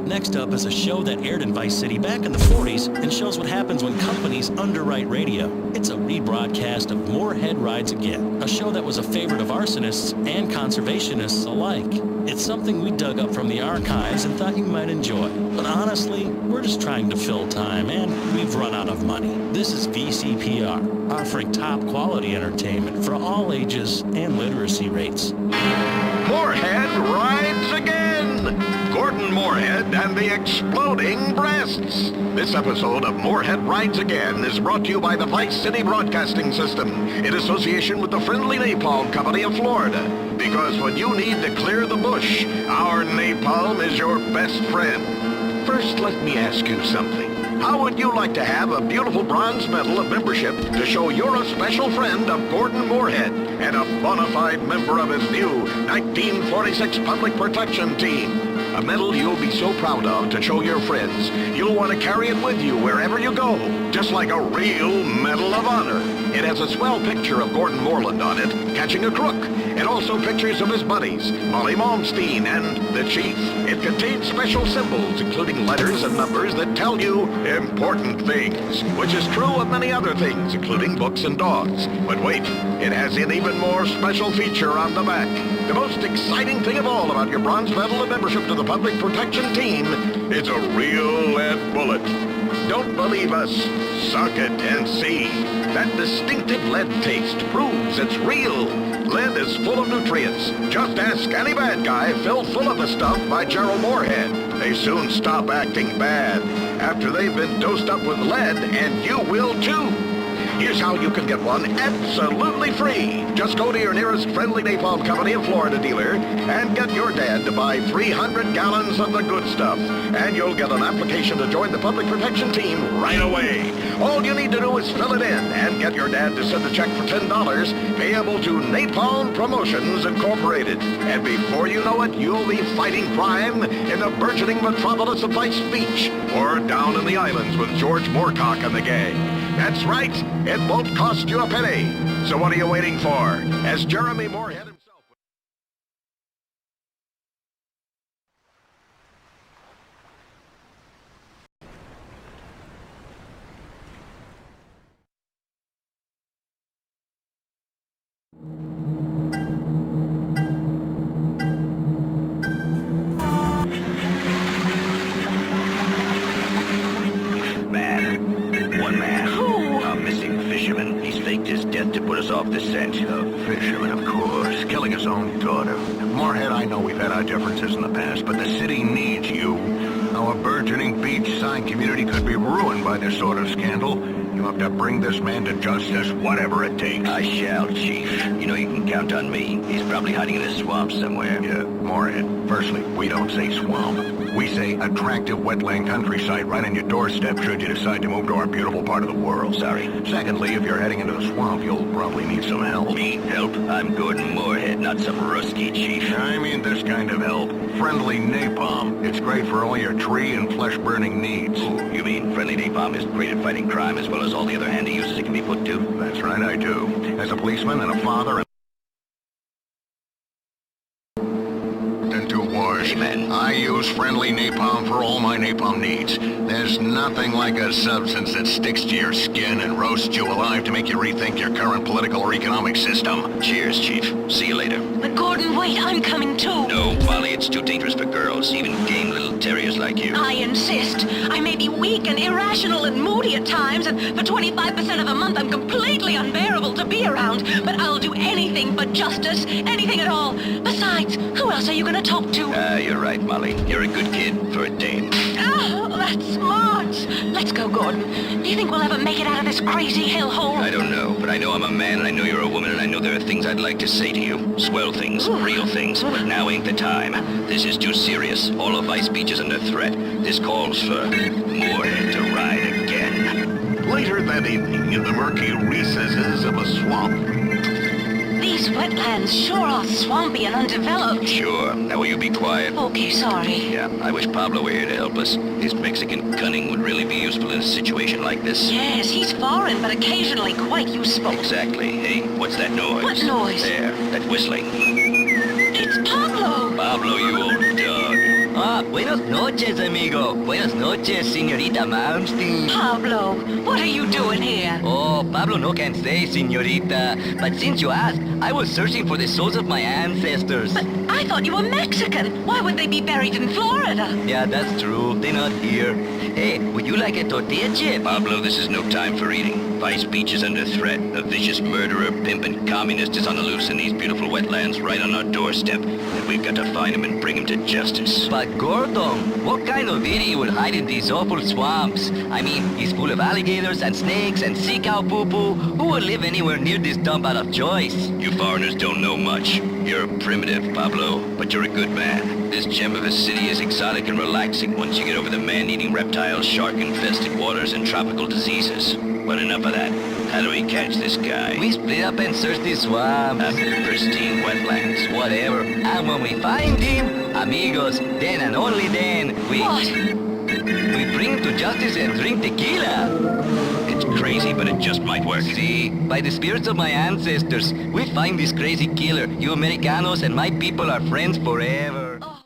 Next up is a show that aired in Vice City back in the 40s and shows what happens when companies underwrite radio. It's a rebroadcast of Moorhead Rides Again, a show that was a favorite of arsonists and conservationists alike. It's something we dug up from the archives and thought you might enjoy. But honestly, we're just trying to fill time, and we've run out of money. This is VCPR, offering top quality entertainment for all ages and literacy rates. Moorhead Rides Again! Gordon Moorhead and the Exploding Breasts. This episode of Moorhead Rides Again is brought to you by the Vice City Broadcasting System in association with the Friendly Napalm Company of Florida. Because when you need to clear the bush, our napalm is your best friend. First, let me ask you something. How would you like to have a beautiful bronze medal of membership to show you're a special friend of Gordon Moorhead and a bona fide member of his new 1946 Public Protection Team? A medal you'll be so proud of to show your friends. You'll want to carry it with you wherever you go, just like a real Medal of Honor. It has a swell picture of Gordon Moorland on it, catching a crook, and also pictures of his buddies, Molly Malmsteen and the Chief. It contains special symbols, including letters and numbers that tell you important things, which is true of many other things, including books and dogs. But wait, it has an even more special feature on the back. The most exciting thing of all about your bronze medal of membership to the Public Protection Team is a real lead bullet. Don't believe us? Suck it and see. That distinctive lead taste proves it's real. Lead is full of nutrients. Just ask any bad guy filled full of the stuff by Gerald Moorhead. They soon stop acting bad after they've been dosed up with lead, and you will too. Here's how you can get one absolutely free. Just go to your nearest Friendly Napalm Company of Florida dealer and get your dad to buy 300 gallons of the good stuff. And you'll get an application to join the Public Protection Team right away. All you need to do is fill it in and get your dad to send a check for $10 payable to Napalm Promotions Incorporated. And before you know it, you'll be fighting crime in the burgeoning metropolis of Vice Beach or down in the islands with George Moorcock and the gang. That's right, it won't cost you a penny. So what are you waiting for? As Jeremy Moorhead himself... off the scent. A fisherman, of course, killing his own daughter. Moorhead, I know we've had our differences in the past, but the city needs you. Our burgeoning beachside community could be ruined by this sort of scandal. You have to bring this man to justice, whatever it takes. I shall, Chief. You know you can count on me. He's probably hiding in a swamp somewhere. Yeah, Moorhead, firstly, we don't say swamp. We say attractive wetland countryside right on your doorstep should you decide to move to our beautiful part of the world. Sorry. Secondly, if you're heading into the swamp, you'll probably need some help. Me? Help? I'm Gordon Moorhead, not some rusky, Chief. I mean this kind of help. Friendly napalm. It's great for all your tree and flesh-burning needs. Ooh, you mean friendly napalm is great at fighting crime as well as all the other handy uses it can be put to? That's right, I do. As a policeman and a father and two wars. Amen. I use friendly napalm for all my napalm needs. There's nothing like a substance that sticks to your skin and roasts you alive to make you rethink your current political or economic system. Cheers, Chief. See you later. But Gordon, wait, I'm coming too. No, Molly, it's too dangerous for girls, even game little terriers like you. I insist. I may be weak and irrational and moody at times, and for 25% of the month I'm completely unbearable to be around. But I'll do anything but justice, anything at all. Besides, who else are you going to talk to? You're right, Molly. You're a good kid for a dame. Oh, that's smart. Let's go, Gordon. Do you think we'll ever make it out of this crazy hellhole? I don't know, but I know I'm a man, and I know you're a woman, and I know there are things I'd like to say to you. Swell things, real things, but now ain't the time. This is too serious. All of Vice Beach is under threat. This calls for Moorhead to ride again. Later that evening, in the murky recesses of a swamp. These These wetlands sure are swampy and undeveloped. Sure. Now will you be quiet? Okay, sorry. Yeah, I wish Pablo were here to help us. His Mexican cunning would really be useful in a situation like this. Yes, he's foreign, but occasionally quite useful. Exactly. Hey, what's that noise? What noise? There, that whistling. It's Pablo! Pablo, you old dog. Ah, buenos noches, amigo. Buenas noches, señorita Malmsteen. Pablo, what are you doing here? Oh, Pablo no can say, señorita. But since you asked, I was searching for the souls of my ancestors. But I thought you were Mexican. Why would they be buried in Florida? Yeah, that's true. They're not here. Hey, would you like a tortilla chip? Pablo, this is no time for eating. Vice Beach is under threat. A vicious murderer, pimp, and communist is on the loose in these beautiful wetlands right on our doorstep. And we've got to find him and bring him to justice. But Gordon, what kind of idiot would hide in these awful swamps? I mean, he's full of alligators and snakes and sea cow poo-poo. Who would live anywhere near this dump out of choice? You foreigners don't know much. You're primitive, Pablo, but you're a good man. This gem of a city is exotic and relaxing once you get over the man-eating reptiles, shark-infested waters, and tropical diseases. But enough of that. How do we catch this guy? We split up and search these swamps. Pristine wetlands. Whatever. And when we find him, amigos, then and only then, What? we bring him to justice and drink tequila. It's crazy, but it just might work. See, by the spirits of my ancestors, we find this crazy killer. You Americanos and my people are friends forever. Oh.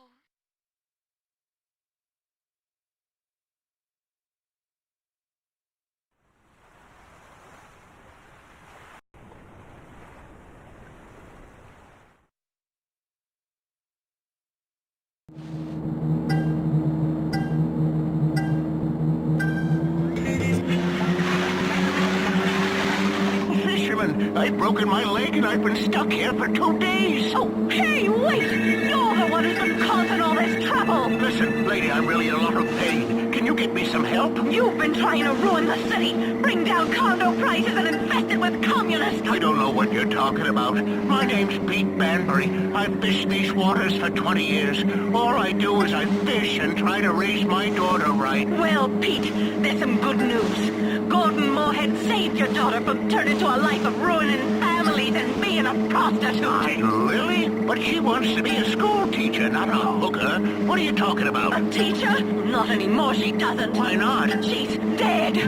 Fisherman, I've broken my leg and I've been stuck here for 2 days. Oh, hey, wait! You're the one who's been causing all this trouble! Listen, lady, I'm really in a lot of pain. Can you get me some help? You've been trying to ruin the city, bring down condo prices, and infest it with communists! I don't know what you're talking about. My name's Pete Banbury. I've fished these waters for 20 years. All I do is I fish and try to raise my daughter right. Well, Pete, there's some good news. Gordon Moorhead saved your daughter from turning to a life of ruining families and being a prostitute. Really? But she wants to be a school teacher, not a hooker. What are you talking about? A teacher? Not anymore, she doesn't. Why not? She's dead. Oh,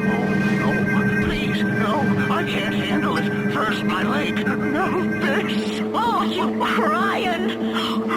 no. Please, no. I can't handle it. First my leg. No, this. Oh, you crying?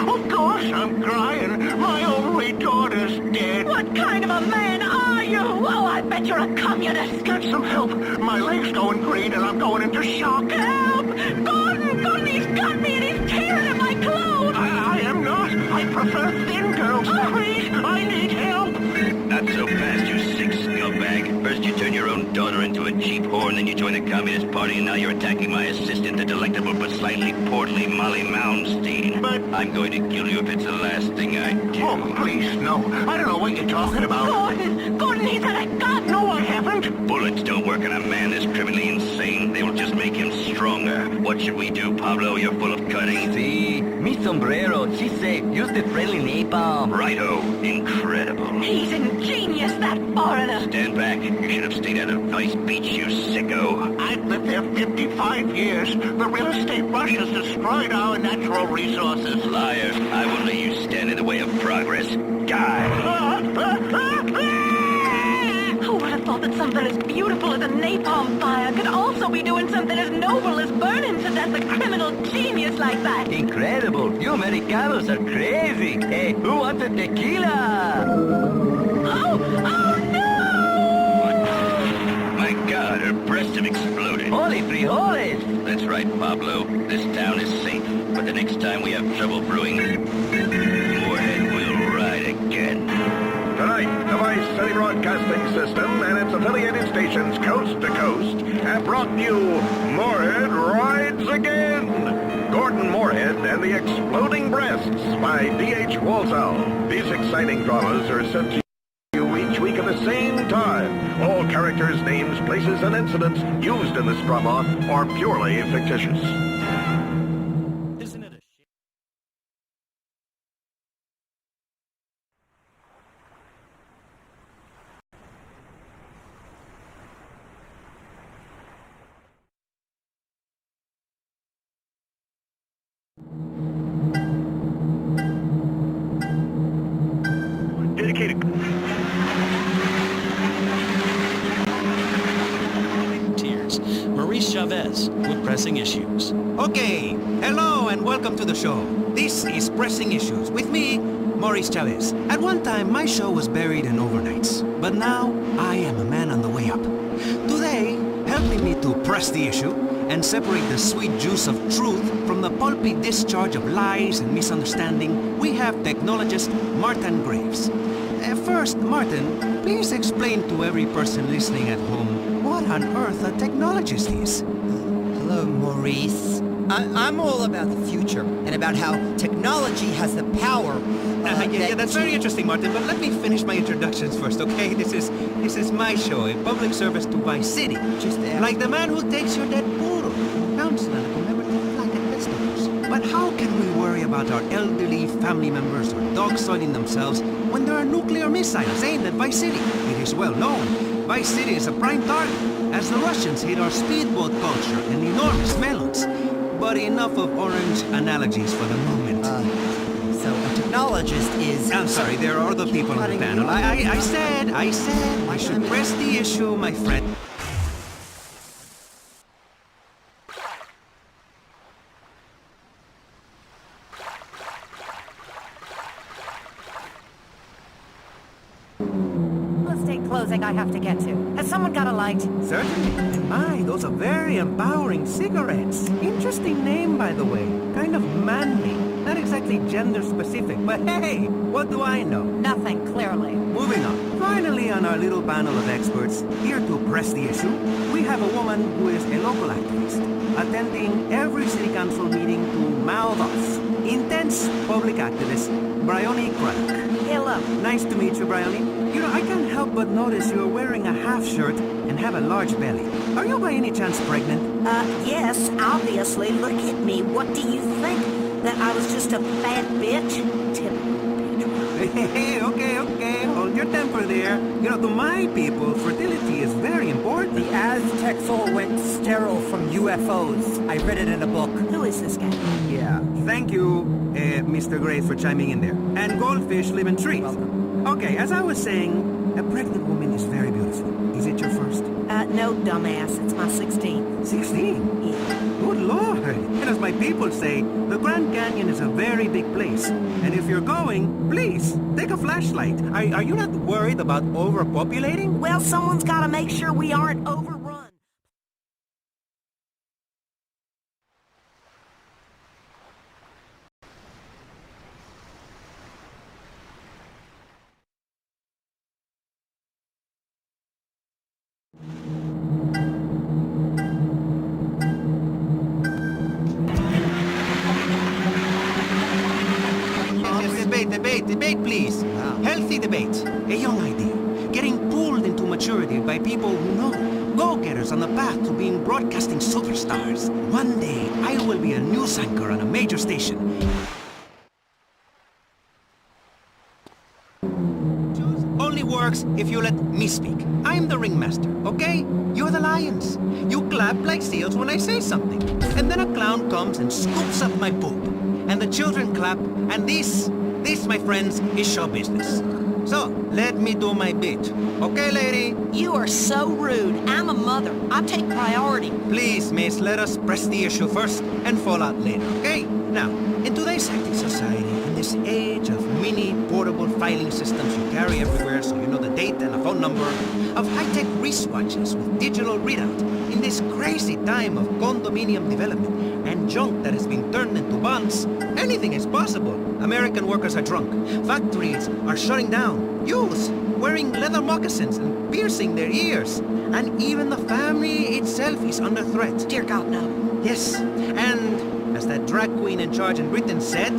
Of course I'm crying. My only daughter's dead. What kind of a man are you? Oh, I bet you're a communist. Get some help. My leg's going green and I'm going into shock. Help! Gordon, he's got me and he's tearing at my clothes. I am not. I prefer thin girls. Please, I need help. Not so fast, you sick scumbag. First you turn your own daughter into a cheap whore, and then you join the Communist Party, and now you're attacking my assistant, the delectable but slightly portly Molly Malmsteen. But... I'm going to kill you if it's the last thing I do. Oh, please, no. I don't know what you're talking about. Gordon, he's had a gun. No, I haven't. Bullets don't work on a man that's criminally insane. They will just make him stronger. What should we do, Pablo? You're full of cunning. See, mi sombrero, she's safe. Use the friendly napalm. Righto. Incredible. He's ingenious, that foreigner. Stand back. You should have stayed out of Vice Beach, you sicko. I've lived there 55 years. The real estate rush has destroyed our natural resources. Liar. I will let you stand in the way of progress. Die. Who would have thought that something as beautiful as a napalm fire could also be doing something as noble as burning to death a criminal genius like that? Incredible. You Americanos are crazy. Hey, who wants a tequila? Oh no! My God, her breasts have exploded. Holy frijoles. That's right, Pablo. This town is safe. But the next time we have trouble brewing, Moorhead will ride again. Tonight, the Vice City Broadcasting System and its affiliated stations coast to coast have brought you Moorhead Rides Again! Gordon Moorhead and the Exploding Breasts by D.H. Walsall. These exciting dramas are sent to you each week at the same time. All characters, names, places, and incidents used in this drama are purely fictitious. indicated. Tears. Maurice Chavez with Pressing Issues. Okay, hello and welcome to the show. This is Pressing Issues with me, Maurice Chavez. At one time, my show was buried in overnights, but now I am a man on the way up. Today, helping me to press the issue and separate the sweet juice of truth from the pulpy discharge of lies and misunderstanding, we have technologist Martin Graves. First, Martin, please explain to every person listening at home what on earth a technologist is. Hello, Maurice. I'm all about the future and about how technology has the power. That's very interesting, Martin, but let me finish my introductions first, okay? This is my show, a public service to Vice City. Just like the man who takes your dead poodle, counselor who never took like at vegetables. But how can we worry about our elderly family members or dogs soiling themselves when there are nuclear missiles aimed at Vice City? It is well known. Vice City is a prime target, as the Russians hate our speedboat culture and enormous melons. But enough of orange analogies for the moment. So a technologist is... I'm sorry, there are other people on the panel. I said I should press the issue, my friend. Closing I have to get to. Has someone got a light? Certainly. And my, those are very empowering cigarettes. Interesting name, by the way. Kind of manly. Not exactly gender specific, but hey, what do I know? Nothing, clearly. Moving on. Finally, on our little panel of experts, here to press the issue, we have a woman who is a local activist, attending every city council meeting to mouth off. Intense public activist, Bryony Craddock. Hello. Nice to meet you, Bryony. You know, I can't help but notice you're wearing a half shirt and have a large belly. Are you by any chance pregnant? Yes, obviously. Look at me. What do you think? That I was just a fat bitch? Typical bitch. Hey, okay. Hold your temper there. You know, to my people, fertility is very important. The Aztecs all went sterile from UFOs. I read it in a book. Who is this guy? Yeah. Thank you, Mr. Grace, for chiming in there. And goldfish live in trees. Welcome. Okay, as I was saying, a pregnant woman is very beautiful. Is it your first? No, dumbass. It's my 16th. 16? Yeah. Good Lord! And as my people say, the Grand Canyon is a very big place. And if you're going, please, take a flashlight. Are you not worried about overpopulating? Well, someone's got to make sure we aren't overrun. Debate, please. Wow. Healthy debate. A young idea. Getting pulled into maturity by people who know. Go-getters on the path to being broadcasting superstars. One day, I will be a news anchor on a major station. Only works if you let me speak. I'm the ringmaster, okay? You're the lions. You clap like seals when I say something. And then a clown comes and scoops up my poop. And the children clap, and this, my friends, is show business. So, let me do my bit. Okay, lady? You are so rude. I'm a mother. I take priority. Please, miss, let us press the issue first and fall out later, okay? Now, in today's hectic society, in this age of mini portable filing systems you carry everywhere so you know the date and a phone number, of high-tech wristwatches with digital readout, in this crazy time of condominium development and junk that has been turned into bonds, anything is possible. American workers are drunk. Factories are shutting down. Youths wearing leather moccasins and piercing their ears. And even the family itself is under threat. Dear God, no. Yes, and as that drag queen in charge in Britain said,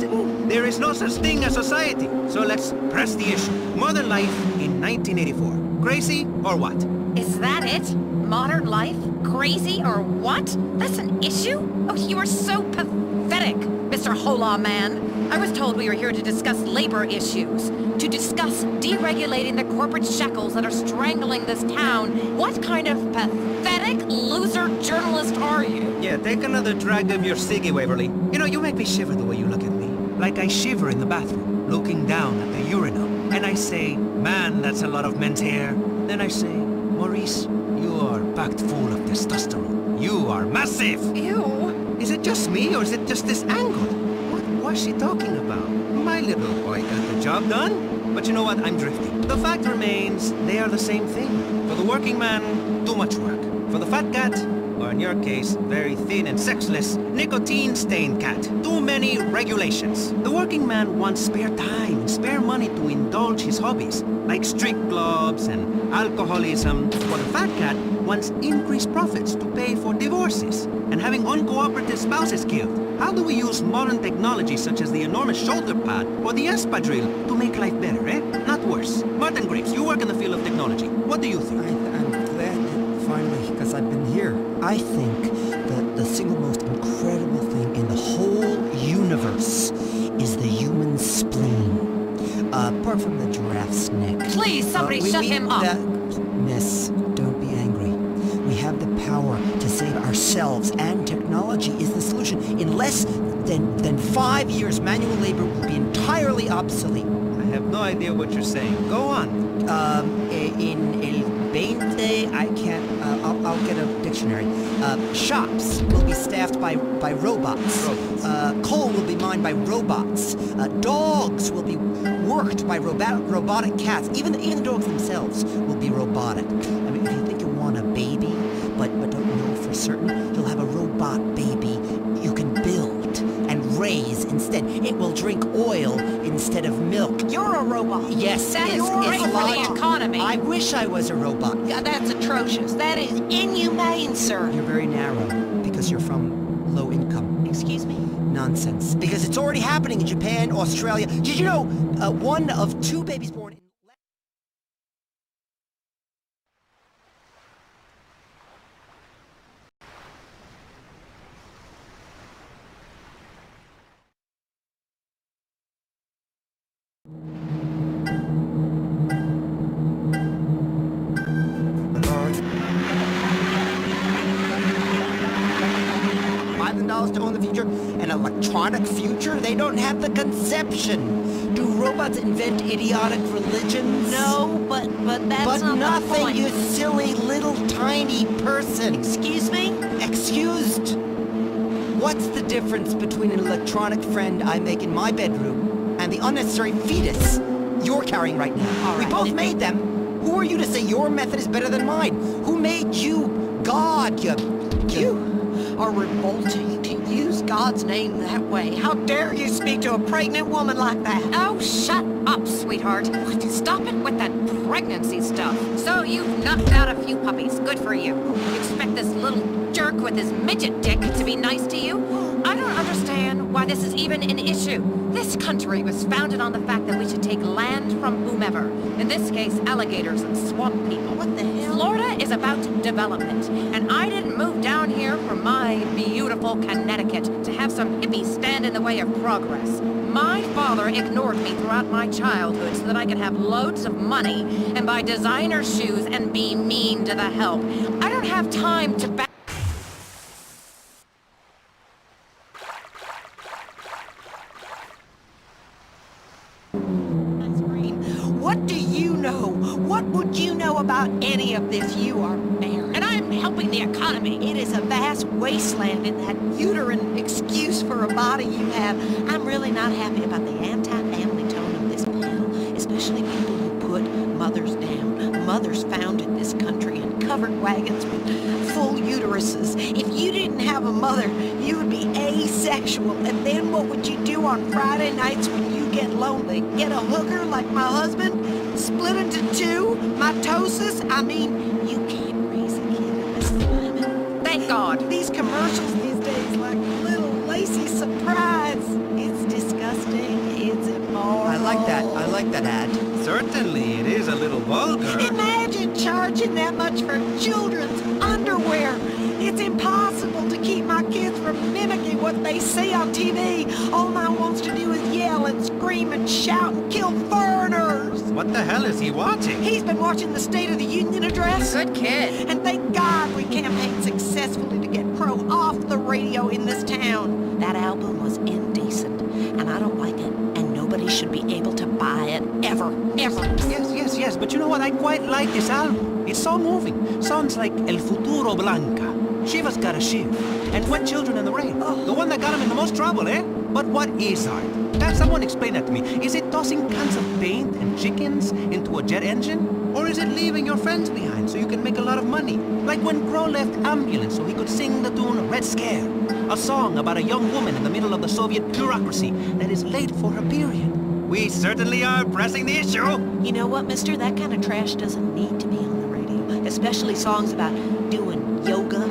there is no such thing as society. So let's press the issue. Modern life in 1984. Crazy or what? Is that it? Modern life? Crazy or what? That's an issue? Oh, you are so pathetic, Mr. Hola Man. I was told we were here to discuss labor issues, to discuss deregulating the corporate shackles that are strangling this town. What kind of pathetic loser journalist are you? Yeah, take another drag of your ciggy, Waverly. You know, you make me shiver the way you look at me. Like I shiver in the bathroom, looking down at the urinal. and I say, man, that's a lot of men's hair. Then I say, Maurice, you are packed full of testosterone. You are massive. Ew. Is it just me, or is it just this angle? What was she talking about? My little boy got the job done. But you know what? I'm drifting. The fact remains, they are the same thing. For the working man, too much work. For the fat cat, or in your case, very thin and sexless, nicotine-stained cat. Too many regulations. The working man wants spare time and spare money to indulge his hobbies, like strict clubs and alcoholism. For the fat cat wants increased profits to pay for divorces and having uncooperative spouses killed. How do we use modern technology such as the enormous shoulder pad or the espadrille to make life better, eh? Not worse. Martin Graves, you work in the field of technology. What do you think? I'm glad that finally, because I've been here. I think that the single most incredible thing in the whole universe is the human spleen. Apart from the giraffe's neck. Please, somebody shut him up. Miss, don't be angry. We have the power to save ourselves, and technology is the solution. In less than 5 years, manual labor will be entirely obsolete. I have no idea what you're saying. Go on. In el 20, I can't, I'll get a dictionary. Shops will be staffed by robots. Coal will be mined by robots. Dogs will be worked by robotic cats. Even the dogs themselves will be robotic. I mean, if you think you want a baby, but don't know for certain, you'll have a robot baby you can build and raise instead. It will drink oil instead of milk. You're a robot. Yes, That is great for the economy. I wish I was a robot. Yeah, that's atrocious. That is inhumane, sir. You're very narrow because you're from low income. Excuse me? Nonsense. Because it's already happening in Japan, Australia. Did you know 1 of 2 babies born in... $5,000 to own the future, an electronic future? They don't have the conception. Do robots invent idiotic religions? No, but that's But not nothing, the point. you silly little tiny person. Excuse me? Excused? What's the difference between an electronic friend I make in my bedroom and the unnecessary fetus you're carrying right now? All We right, both then- made them. Who are you to say your method is better than mine? Who made you God, You are revolting to use God's name that way. How dare you speak to a pregnant woman like that? Oh, shut up, sweetheart. Stop it with that pregnancy stuff. So you've knocked out a few puppies. Good for you. You expect this little jerk with his midget dick to be nice to you? I don't understand why this is even an issue. This country was founded on the fact that we should take land from whomever. In this case, alligators and swamp people. What the hell? Florida is about development, and I didn't move down here from my beautiful Connecticut to have some hippies stand in the way of progress. My father ignored me throughout my childhood so that I could have loads of money and buy designer shoes and be mean to the help. I don't have time to back. What do you know? What would you know about any of this? You are married. And I'm helping the economy. It is a vast wasteland in that uterine excuse for a body you have. I'm really not happy about the anti-family tone of this panel, especially people who put mothers down. Mothers founded this country in covered wagons with full uteruses. If you didn't have a mother, you would be asexual. And then what would you do on Friday nights when you get lonely? Get a hooker like my husband? Split into 2? Mitosis? I mean, you can't raise a kid in this climate. Thank God. These commercials these days like little lacy surprise. It's disgusting. It's immoral. I like that ad. Certainly, it is a little vulgar. Imagine charging that much for children's underwear. It's impossible to keep my kids from mimicking what they see on TV. All mine wants to do is yell and scream and shout and kill foreigners. What the hell is he watching? He's been watching the State of the Union address. Good kid. And thank God we campaigned successfully to get Crow off the radio in this town. That album was indecent, and I don't like it, and nobody nobody should be able to buy it, ever. Yes, but you know what? I quite like this album. It's so moving. Songs like El Futuro Blanca, Shiva's Got a Shiv, and Wet Children in the Rain. The one that got him in the most trouble, eh? But what is art? Can someone explain that to me? Is it tossing cans of paint and chickens into a jet engine? Or is it leaving your friends behind so you can make a lot of money? Like when Crow left Ambulance so he could sing the tune Red Scare, a song about a young woman in the middle of the Soviet bureaucracy that is late for her period. We certainly are pressing the issue. You know what, mister? That kind of trash doesn't need to be on the radio. Especially songs about doing yoga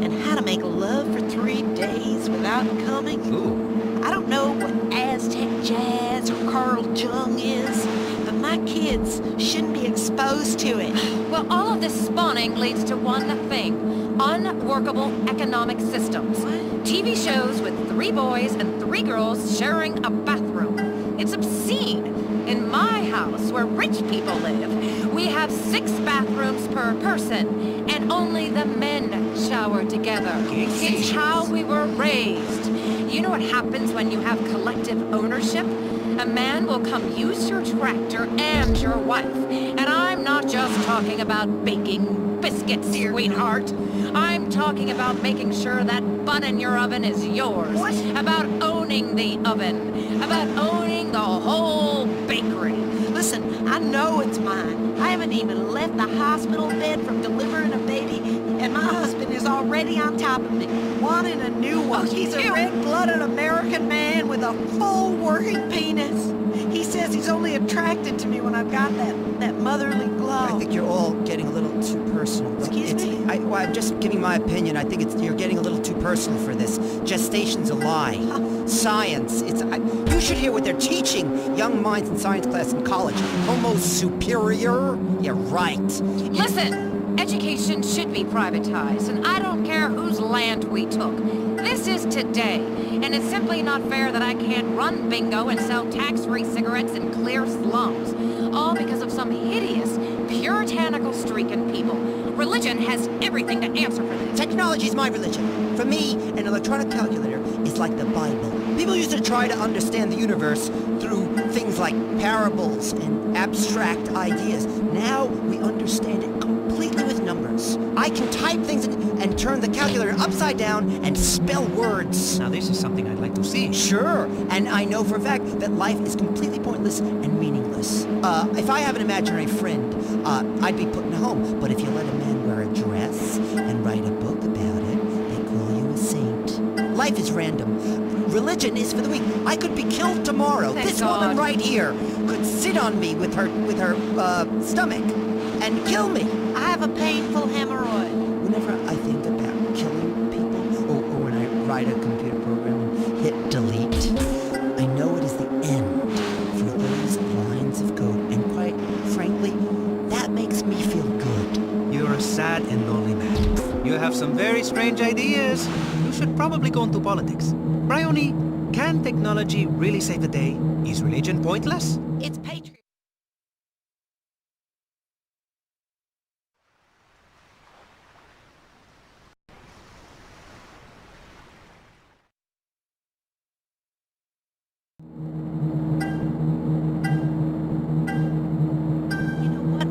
and how to make love for 3 days without coming. Ooh. I don't know what Aztec jazz or Carl Jung is, but my kids shouldn't be exposed to it. Well, all of this spawning leads to one thing. Unworkable economic systems. TV shows with 3 boys and 3 girls sharing a bathroom. It's obscene. In my house, where rich people live, we have 6 bathrooms per person, and only the men shower together. It's how we were raised. You know what happens when you have collective ownership? A man will come use your tractor and your wife. And I'm not just talking about baking biscuits, sweetheart. I'm talking about making sure that bun in your oven is yours. What? About owning the oven. About owning the whole bakery. Listen, I know it's mine. I haven't even left the hospital bed from delivering a baby, and my husband is already on top of me, wanting a new one. He's a red-blooded American man with a full working penis. He says he's only attracted to me when I've got that motherly glove. I think you're all getting a little too personal. Excuse me? I'm just giving my opinion. I think you're getting a little too personal for this. Gestation's a lie. Science. You should hear what they're teaching young minds in science class in college. Homo superior? Yeah, right. Listen, education should be privatized, and I don't care whose land we took. This is today, and it's simply not fair that I can't run bingo and sell tax-free cigarettes in clear slums, all because of some hideous, puritanical streak in people. Religion has everything to answer for this. Technology's my religion. For me, an electronic calculator is like the Bible. People used to try to understand the universe through things like parables and abstract ideas. Now we understand it completely with numbers. I can type things and turn the calculator upside down and spell words. Now this is something I'd like to see. Sure, and I know for a fact that life is completely pointless and meaningless. If I have an imaginary friend, I'd be put in a home. But if you let a man wear a dress and write a book about it, they call you a saint. Life is random. Religion is for the weak. I could be killed tomorrow. Thank This God. woman right here could sit on me with her stomach and kill me. I have a painful hemorrhoid. Whenever I think about killing people, or when I write a computer program and hit delete, I know it is the end for those lines of code. And quite frankly, that makes me feel good. You're a sad and lonely man. You have some very strange ideas. You should probably go into politics. Bryony, can technology really save the day? Is religion pointless? It's patriot.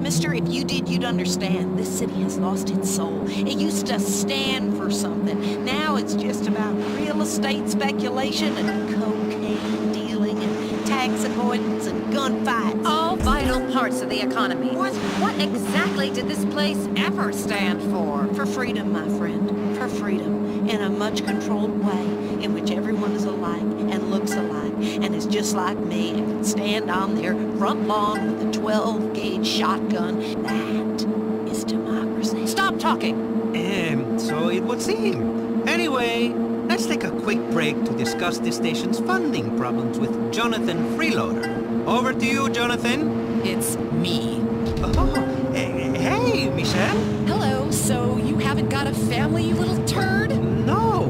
Mister, if you did, you'd understand. This city has lost its soul. It used to stand for something. Now it's just about real estate speculation and cocaine dealing and tax avoidance and gunfights. All vital parts of the economy. What exactly did this place ever stand for? For freedom, my friend. For freedom. In a much controlled way in which everyone is alike and looks alike and is just like me and can stand on their front lawn with a 12-gauge shotgun. That is democracy. Stop talking! So it would seem. Anyway, let's take a quick break to discuss this station's funding problems with Jonathan Freeloader. Over to you, Jonathan. It's me. Oh, hey, Michelle. Hello, so you haven't got a family, you little turd? No,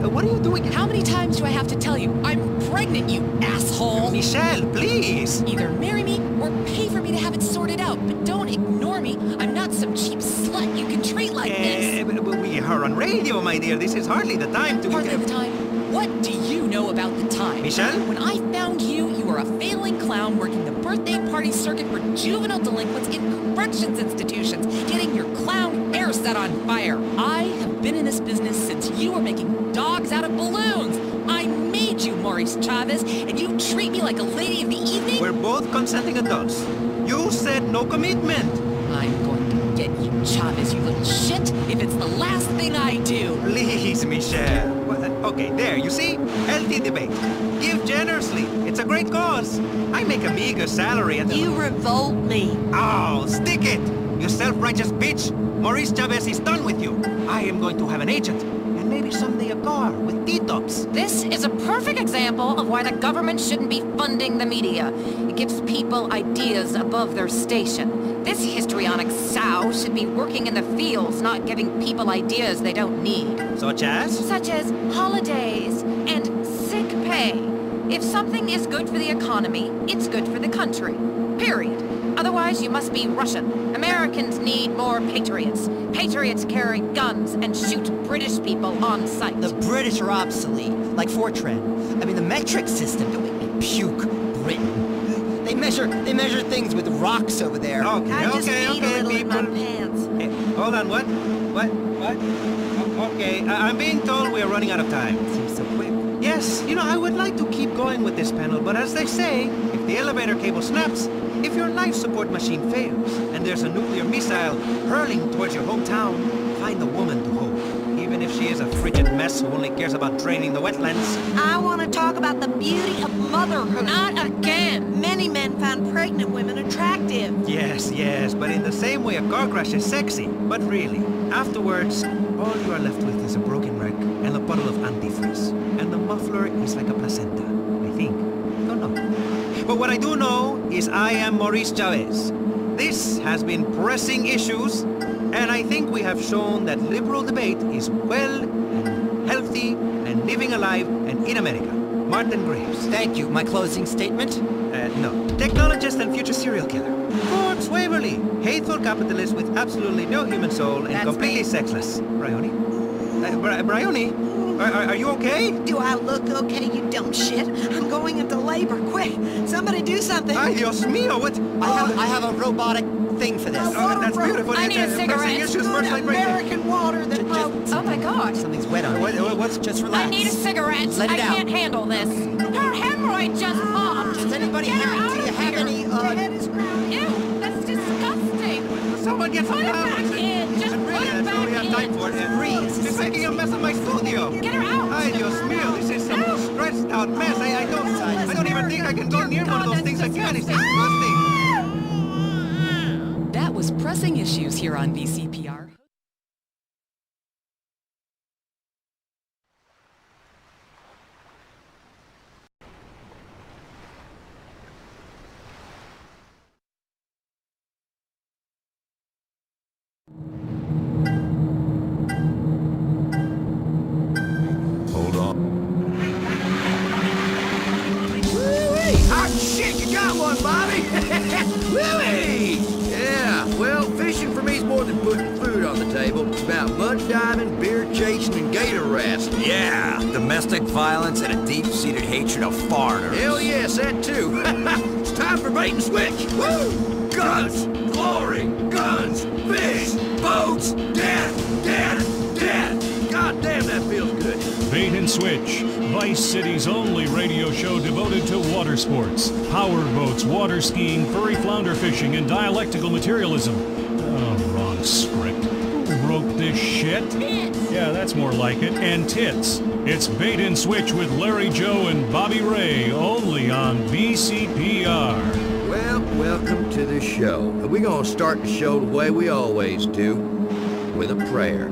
what are you doing? How many times do I have to tell you? I'm pregnant, you asshole! Michelle, please! Either marry me or pay for me to have it sorted out, but don't ignore me. I'm not some cheap slut you can treat like this. But we are on radio, my dear. This is hardly the time to... Hardly the time. What do you know about the time? Michelle? When I found you, you were a failing clown working the birthday party circuit for juvenile delinquents in corrections institutions, getting your clown hair set on fire. I have been in this business since you were making dogs out of balloons. I made you, Maurice Chavez, and you treat me like a lady of the evening? We're both consenting adults. You said no commitment. I'm going to get you, Chavez, you little shit, if it's the last thing I do. Please, Michelle. Okay, there, you see? Healthy debate. Give generously. It's a great cause. I make a meager salary and... You revolt me. Oh, stick it! You self-righteous bitch! Maurice Chavez is done with you. I am going to have an agent. And maybe someday a car with T-tops. This is a perfect example of why the government shouldn't be funding the media. It gives people ideas above their station. This histrionic sow should be working in the fields, not giving people ideas they don't need. Such as? Such as holidays and sick pay. If something is good for the economy, it's good for the country. Period. Otherwise, you must be Russian. Americans need more patriots. Patriots carry guns and shoot British people on sight. The British are obsolete, like Fortran. I mean, the metric system. Puke, Britain. They measure things with rocks over there. I just need a little in my pants. Hey, hold on, what? Okay, I'm being told we're running out of time. Seems so quick. Yes, I would like to keep going with this panel, but as they say, if the elevator cable snaps, if your life support machine fails, and there's a nuclear missile hurling towards your hometown, find a woman to hold. Even if she is a frigid mess who only cares about draining the wetlands. I want to talk about the beauty of motherhood. Not again! Many men find pregnant women attractive. Yes, but in the same way a car crash is sexy. But really, afterwards, all you are left with is a broken wreck and a bottle of antifreeze. And the muffler is like a placenta, I think. Don't know. But what I do know is I am Maurice Chavez. This has been Pressing Issues, and I think we have shown that liberal debate is well and healthy and living alive and in America. Martin Graves. Thank you. My closing statement? No. Technologist and future serial killer. Forbes Waverly. Hateful capitalist with absolutely no human soul and That's completely me. sexless. Bryony? Bryony? Are you okay? Do I look okay, you dumb shit? I'm going into labor. Quick, somebody do something. Ay, Dios mío, what? I have a robotic thing for this. Oh, that's beautiful. I need a cigarette. Pressing Issues, first light right there. American water that floats. Oh my god. Something's wet on me. What's Just relax. I need a cigarette. Let it I out. can't handle this. Her hemorrhoid just popped. Does anybody Get her have? out Do you of have here. any? The head is crowded. Ew, that's disgusting. Someone get some Put it back in. Just put it That's all we back have time in. for. Freeze. She's making a mess of my studio. Get her out. Ay, Dios mío, this is some stressed out mess. I don't even think I can go near one of those things again. It's disgusting. That was Pressing Issues here on VCPR. Hold on. Hot shit, you got one, Bobby! Woo-wee! Yeah, well, fishing for me's more than putting food on the table. It's about mud diving, beer chasing, and gator wrestling. Yeah, domestic violence and a deep-seated hatred of foreigners. Hell yes, that too. It's time for bait and switch. Woo! Guns, glory, guns, fish, boats, death, death, death. God damn, that feels good. Bait and Switch, Vice City's only radio show devoted to water sports, power boats, water skiing, furry flounder fishing, and dialectical materialism. Oh, wrong script. Who wrote this shit? Yeah, that's more like it. And tits. It's Bait and Switch with Larry Joe and Bobby Ray, only on VCPR. Well, welcome to the show. We're gonna start the show the way we always do, with a prayer.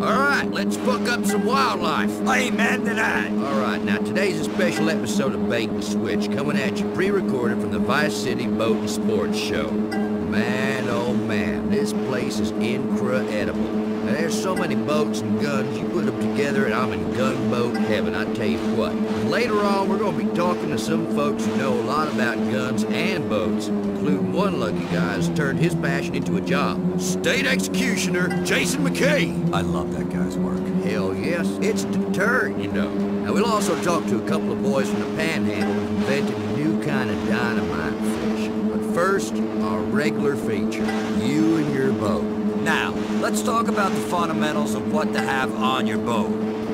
All right, let's fuck up some wildlife. Amen to that. All right, now today's a special episode of Bait and Switch, coming at you pre-recorded from the Vice City Boat and Sports Show. Man, oh man, this place is incredible. Now, there's so many boats and guns, you put them together and I'm in gunboat heaven, I tell you what. Later on, we're going to be talking to some folks who know a lot about guns and boats, including one lucky guy's turned his passion into a job. State Executioner Jason McKay. I love that guy's work. Hell yes, it's deterrent, you know. Now, we'll also talk to a couple of boys from the Panhandle who invented a new kind of dynamite fish. But first, our regular feature, you and your boat. Now, let's talk about the fundamentals of what to have on your boat.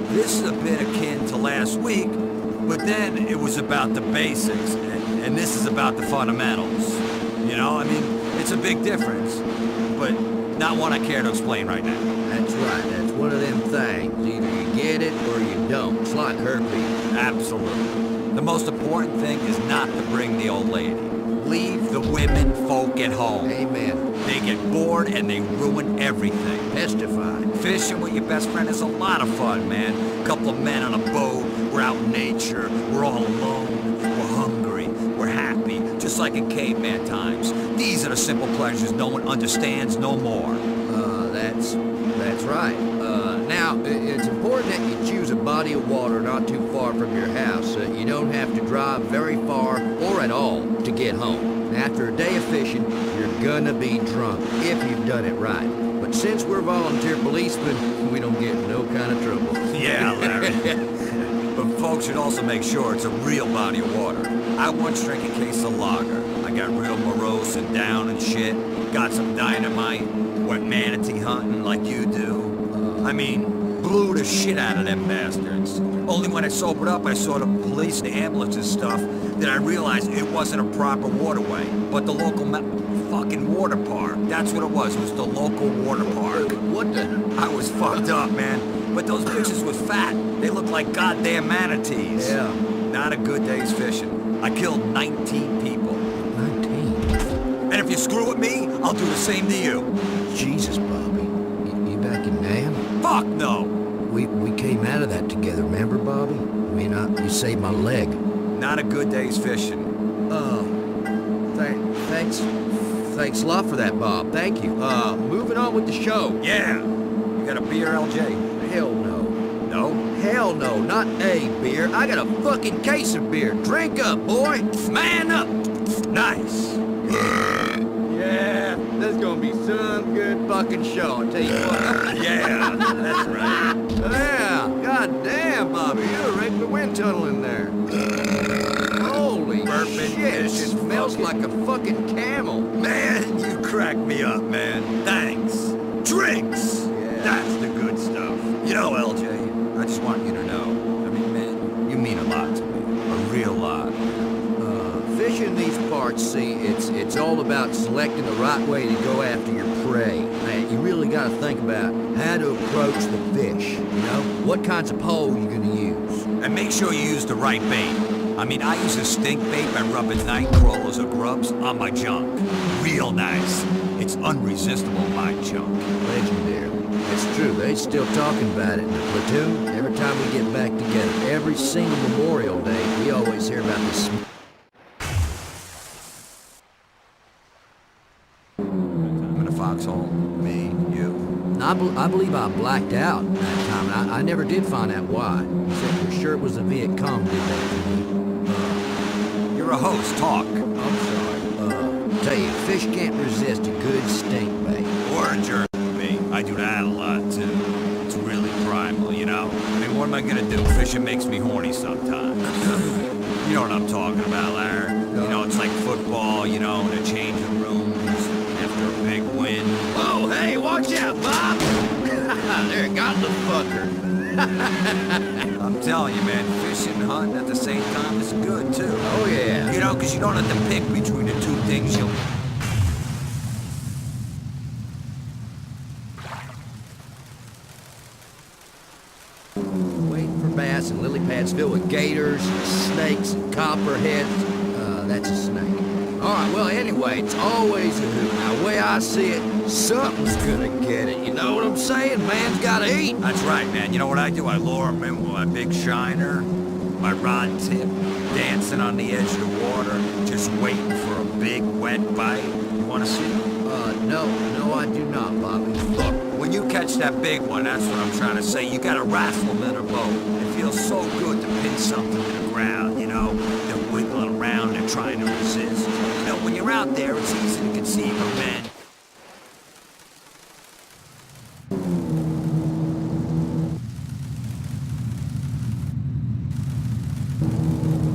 This is a bit akin to last week, but then it was about the basics, and this is about the fundamentals. You know, I mean, it's a big difference, but not one I care to explain right now. That's right, that's one of them things. Either you get it or you don't. It's like herpes. Absolutely. The most important thing is not to bring the old lady. Leave the women folk at home. Amen. They get bored and they ruin everything. Testify. Fishing with your best friend is a lot of fun, man. Couple of men on a boat, we're out in nature, we're all alone, we're hungry, we're happy, just like in caveman times. These are the simple pleasures no one understands no more. That's right. Now, it's important that you choose a body of water not too far from your house. You don't have to drive very far or at all to get home. After a day of fishing, you're gonna be drunk if you've done it right. But since we're volunteer policemen, we don't get in no kind of trouble. Yeah, Larry. But folks should also make sure it's a real body of water. I once drank a case of lager. I got real morose and down and shit. Got some dynamite. Went manatee hunting like you do. I mean, blew the shit out of them bastards. Only when I sobered up, I saw the police, the ambulance and stuff, that I realized it wasn't a proper waterway, but the local fucking water park. That's what it was. It was the local water park. What the? I was fucked up, man. But those bitches was fat. They looked like goddamn manatees. Yeah. Not a good day's fishing. I killed 19 people. 19? And if you screw with me, I'll do the same to you. Jesus, Bobby. You back in Nam? Fuck no! We came out of that together, remember, Bobby? I mean, you saved my leg. Not a good day's fishing. Thanks a lot for that, Bob. Thank you. Moving on with the show. Yeah. You got a beer, LJ? Hell no. No? Hell no, not a beer. I got a fucking case of beer. Drink up, boy. Man up! Nice. Yeah, this is gonna be some good fucking show, I'll tell you what. Yeah, that's right. Yeah, god damn, Bobby, you're a regular wind tunnel in there. Holy shit, it smells like a fucking camel. Man, you crack me up, man. Thanks. Drinks! Yeah. That's the good stuff. You know, LJ, I just want you to know, I mean, man, you mean a lot to me. A real lot. Fishing these parts, see, it's all about selecting the right way to go after your prey. Man, you really got to think about how to approach the fish, you know? What kinds of pole you're going to use. And make sure you use the right bait. I mean, I use a stink bait by rubbing night crawlers or grubs on my junk. Real nice. It's unresistible, my junk. Legendary. It's true, they still talking about it in the platoon. Every time we get back together, every single Memorial Day, we always hear about this. Foxhole, me, you. I believe I blacked out that time, and I never did find out why. Except for sure it was the Viet Cong did that to me. You're a host, talk. I'm sorry. Tell you, fish can't resist a good stink bait. Or a jerk bait. I do that a lot, too. It's really primal, you know? I mean, what am I gonna do? Fishing makes me horny sometimes. You know what I'm talking about, Larry? You know, it's like football, you know, in a changing rooms. After a big win. Oh, hey, watch out, Bob! There, got the fucker. I'm telling you, man, fishing and hunting at the same time is good, too. Oh, yeah. You know, because you don't have to pick between the two things you'll... Waiting for bass and lily pads filled with gators, snakes, and copperheads. That's a snake. All right, well, anyway, it's always a hoot. Now, the way I see it, something's gonna get it. You know what I'm saying? Man's gotta eat. That's right, man. You know what I do? I lure him in with my big shiner, my rod tip, dancing on the edge of the water, just waiting for a big, wet bite. You want to see? No, I do not, Bobby. Look, when you catch that big one, that's what I'm trying to say. You gotta wrestle them in a boat. It feels so good to pin something to the ground, you know? They're wiggling around, they're trying to resist. You know, when you're out out there, it's easy to conceive of men.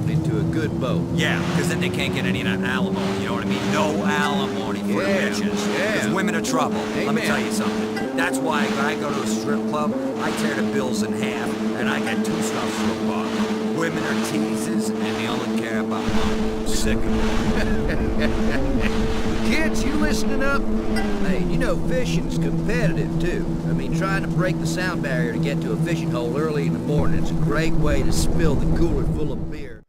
Into a good boat. Yeah, because then they can't get any of that alimony, you know what I mean? No alimony for the Yeah, bitches. yeah. Because women are trouble. Let me Amen. tell you something. That's why when I go to a strip club, I tear the bills in half, and I get two stuffs for a buck. Women are teases, and they only care about money. Sick of it. Kids, you listening up? Hey, you know fishing's competitive, too. I mean, trying to break the sound barrier to get to a fishing hole early in the morning is a great way to spill the cooler full of beer.